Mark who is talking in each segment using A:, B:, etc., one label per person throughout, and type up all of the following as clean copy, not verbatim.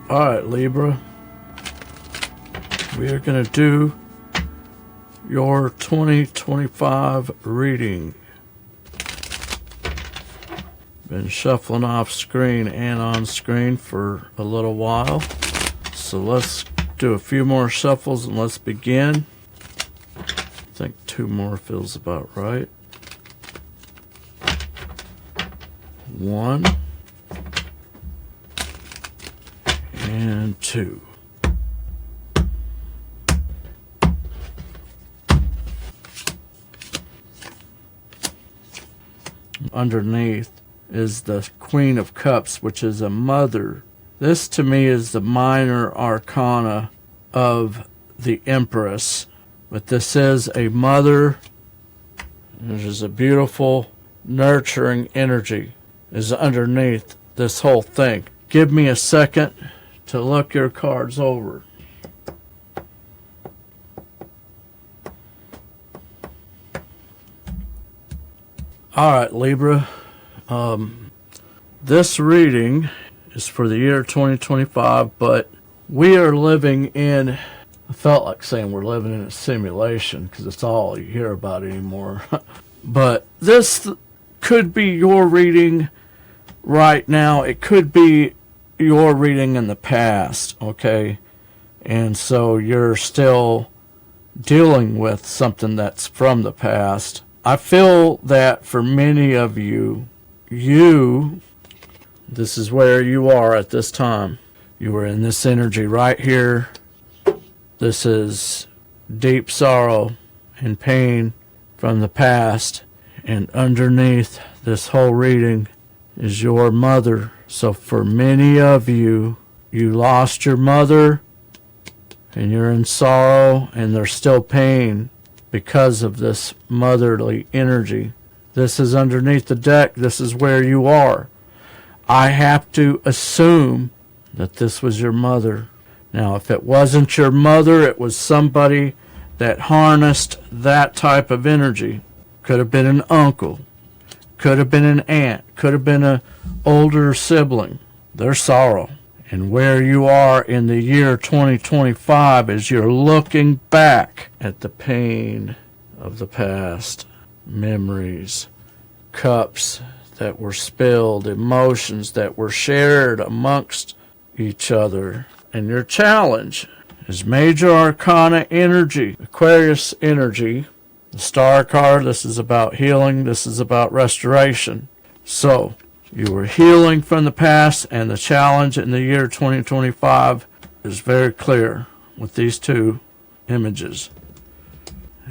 A: Alright, Libra. We are going to do your 2025 reading. Been shuffling off screen and on screen for a little while. So let's do a few more shuffles and let's begin. I think 2 more feels about right. 1 and 2. Underneath is the Queen of Cups, which is a mother. This to me is the minor arcana of the Empress, but this is a mother. There's a beautiful nurturing energy is underneath this whole thing. Give me a second to look your cards over. Alright, Libra. This reading is for the year 2025, but we are living in, I felt like saying we're living in a simulation because it's all you hear about anymore. But this could be your reading right now. It could be your reading in the past, okay? And so you're still dealing with something that's from the past. I feel that for many of you, this is where you are at this time. You are in this energy right here. This is deep sorrow and pain from the past. And underneath this whole reading is your mother. So for many of you, you lost your mother and you're in sorrow and there's still pain because of this motherly energy. This is underneath the deck. This is where you are. I have to assume that this was your mother. Now, if it wasn't your mother, it was somebody that harnessed that type of energy. Could have been an uncle. Could have been an aunt. Could have been an older sibling. Their sorrow. And where you are in the year 2025 is you're looking back at the pain of the past. Memories. Cups that were spilled. Emotions that were shared amongst each other. And your challenge is Major Arcana energy. Aquarius energy. The Star card, this is about healing. This is about restoration. So, you were healing from the past, and the challenge in the year 2025 is very clear with these 2 images.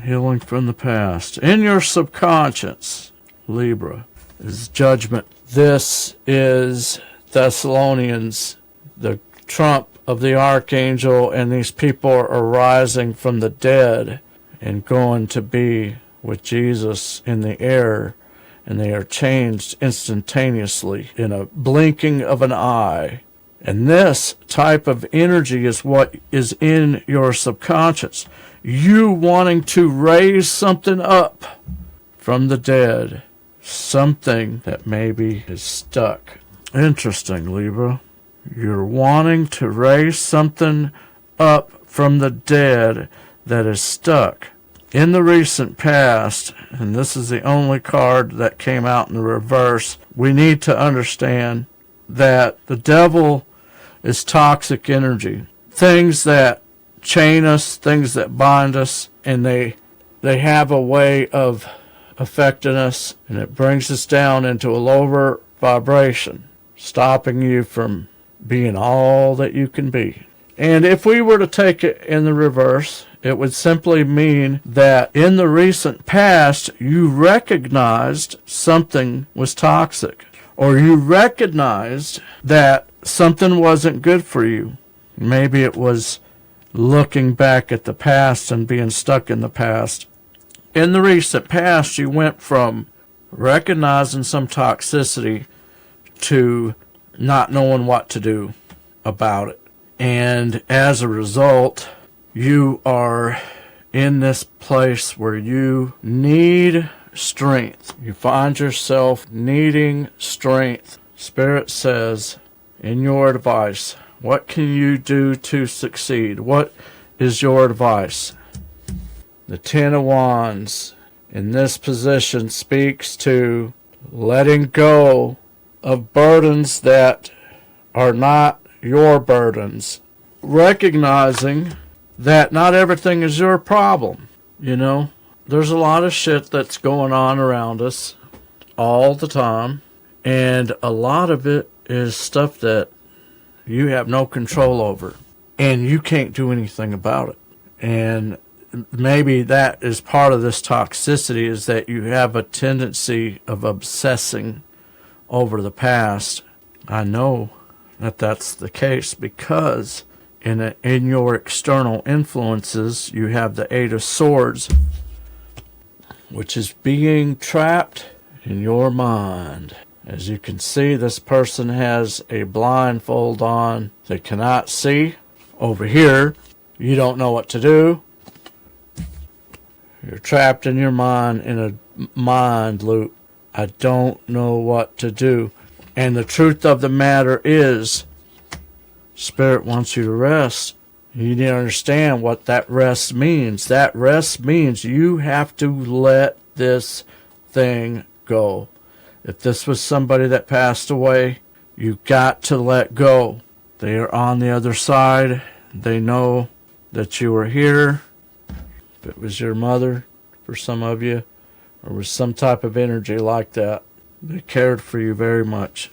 A: Healing from the past. In your subconscious, Libra, is judgment. This is Thessalonians, the trump of the archangel, and these people are rising from the dead and going to be with Jesus in the air, and they are changed instantaneously in a blinking of an eye. And this type of energy is what is in your subconscious. You wanting to raise something up from the dead, something that maybe is stuck. Interesting, Libra. You're wanting to raise something up from the dead that is stuck. In the recent past, and this is the only card that came out in the reverse, we need to understand that the devil is toxic energy. Things that chain us, things that bind us, and they have a way of affecting us, and it brings us down into a lower vibration, stopping you from being all that you can be. And if we were to take it in the reverse, it would simply mean that in the recent past, you recognized something was toxic, or you recognized that something wasn't good for you. Maybe it was looking back at the past and being stuck in the past. In the recent past, you went from recognizing some toxicity to not knowing what to do about it. And as a result, you are in this place where you need strength. You find yourself needing strength. Spirit says in your advice, What can you do to succeed? What is your advice? The Ten of Wands in this position speaks to letting go of burdens that are not your burdens. Recognizing that not everything is your problem. You know, there's a lot of shit that's going on around us all the time. And a lot of it is stuff that you have no control over. And you can't do anything about it. And maybe that is part of this toxicity, is that you have a tendency of obsessing over the past. I know that that's the case because in your external influences, you have the Eight of Swords, which is being trapped in your mind. As you can see, this person has a blindfold on. They cannot see. Over here, you don't know what to do. You're trapped in your mind in a mind loop. I don't know what to do. And the truth of the matter is, Spirit wants you to rest. You need to understand what that rest means. That rest means you have to let this thing go. If this was somebody that passed away, you got to let go. They are on the other side. They know that you are here. If it was your mother, for some of you, or was some type of energy like that, they cared for you very much.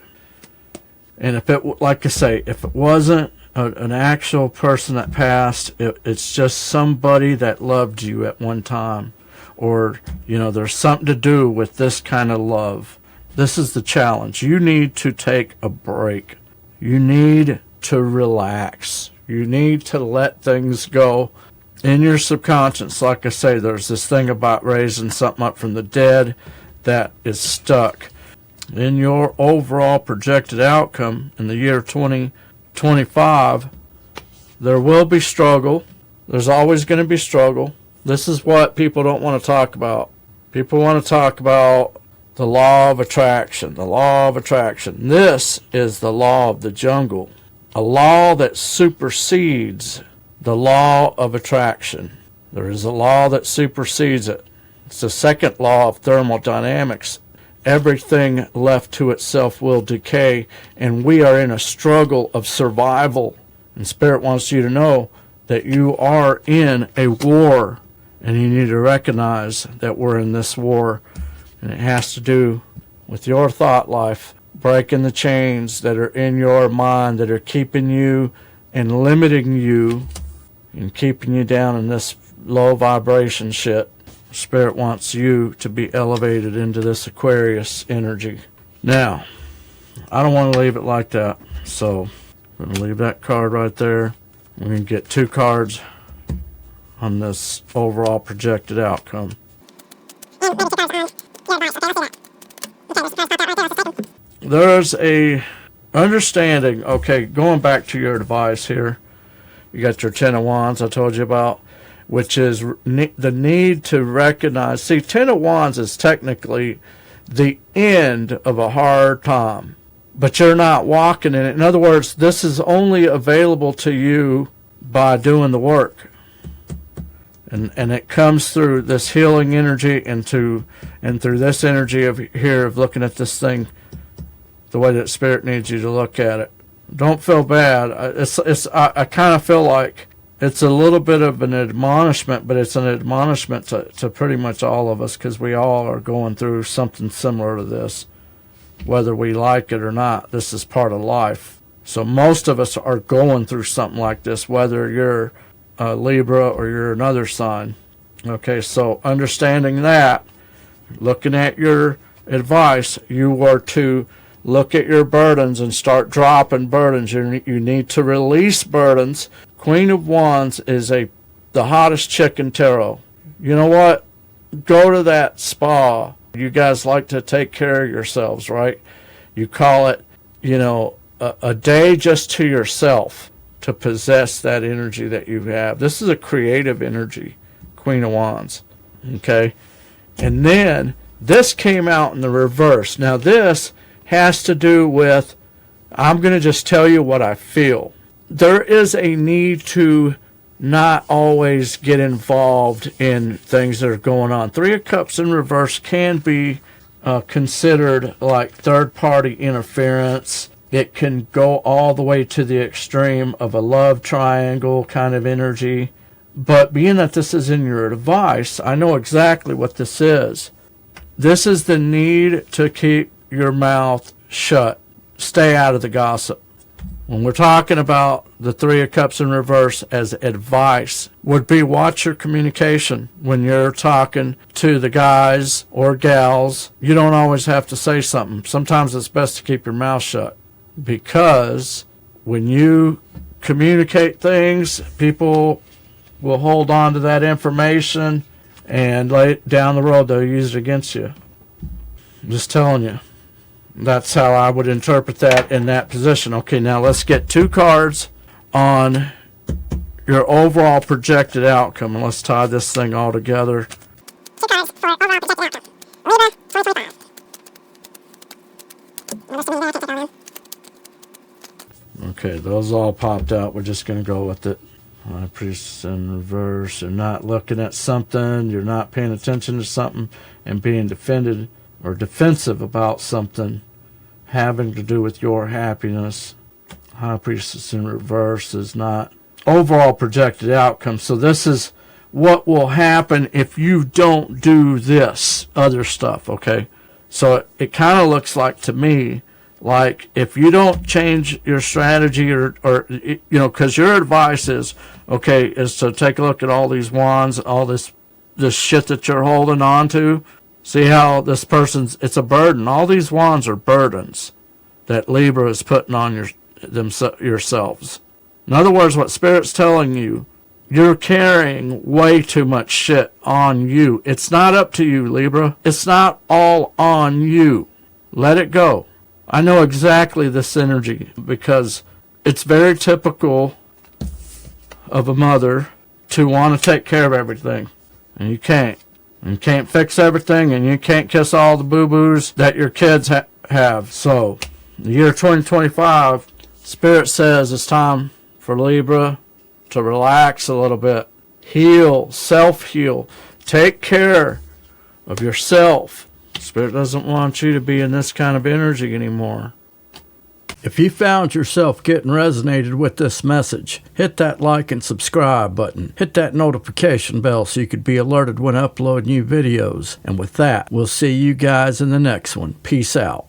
A: And if it, like I say, if it wasn't an actual person that passed, it's just somebody that loved you at one time. Or, you know, there's something to do with this kind of love. This is the challenge. You need to take a break. You need to relax. You need to let things go. In your subconscious, like I say, there's this thing about raising something up from the dead that is stuck. In your overall projected outcome in the year 2025, there will be struggle. There's always going to be struggle. This is what people don't want to talk about. People want to talk about the law of attraction. The law of attraction. This is the law of the jungle. A law that supersedes the law of attraction. There is a law that supersedes it. It's the second law of thermodynamics. Everything left to itself will decay, and we are in a struggle of survival. And Spirit wants you to know that you are in a war, and you need to recognize that we're in this war, and it has to do with your thought life, breaking the chains that are in your mind that are keeping you and limiting you and keeping you down in this low vibration shit. Spirit wants you to be elevated into this Aquarius energy. Now, I don't want to leave it like that, so I'm going to leave that card right there. We're going to get 2 cards on this overall projected outcome. There's a understanding, okay, going back to your device here, you got your Ten of Wands I told you about, which is the need to recognize. See, Ten of Wands is technically the end of a hard time, but you're not walking in it. In other words, this is only available to you by doing the work. And it comes through this healing energy and through this energy of here of looking at this thing the way that Spirit needs you to look at it. Don't feel bad. I kind of feel like it's a little bit of an admonishment, but it's an admonishment to pretty much all of us, because we all are going through something similar to this, whether we like it or not. This is part of life. So most of us are going through something like this, whether you're Libra or you're another sign. Okay, so understanding that, looking at your advice, you were to look at your burdens and start dropping burdens. You need to release burdens. Queen of Wands is the hottest chick in tarot. You know what? Go to that spa. You guys like to take care of yourselves, right? You call it, a day just to yourself to possess that energy that you have. This is a creative energy, Queen of Wands. Okay? And then this came out in the reverse. Now this has to do with, I'm going to just tell you what I feel. there is a need to not always get involved in things that are going on. Three of Cups in reverse can be considered like third-party interference. It can go all the way to the extreme of a love triangle kind of energy. But being that this is in your device, I know exactly what this is. This is the need to keep your mouth shut. Stay out of the gossip. When we're talking about the Three of Cups in reverse as advice, would be watch your communication. When you're talking to the guys or gals, you don't always have to say something. Sometimes it's best to keep your mouth shut, because when you communicate things, people will hold on to that information, and down the road they'll use it against you. I'm just telling you. That's how I would interpret that in that position. Okay, now let's get 2 cards on your overall projected outcome, and let's tie this thing all together.
B: 2 cards for overall projected outcome. Libra 2025.
A: Okay, those all popped out. We're just going to go with it. High Priestess in reverse. You're not looking at something. You're not paying attention to something and being defended or defensive about something having to do with your happiness. High Priestess in reverse is not overall projected outcome. So this is what will happen if you don't do this other stuff, okay? So it kind of looks like to me like if you don't change your strategy or you know, because your advice is, okay, is to take a look at all these wands, all this shit that you're holding on to. See how this person's, it's a burden. All these wands are burdens that Libra is putting on yourselves. In other words, what Spirit's telling you, you're carrying way too much shit on you. It's not up to you, Libra. It's not all on you. Let it go. I know exactly this energy because it's very typical of a mother to want to take care of everything, and you can't. You can't fix everything, and you can't kiss all the boo-boos that your kids have. So, the year 2025, Spirit says it's time for Libra to relax a little bit. Heal, self-heal. Take care of yourself. Spirit doesn't want you to be in this kind of energy anymore. If you found yourself getting resonated with this message, hit that like and subscribe button. Hit that notification bell so you could be alerted when I upload new videos. And with that, we'll see you guys in the next one. Peace out.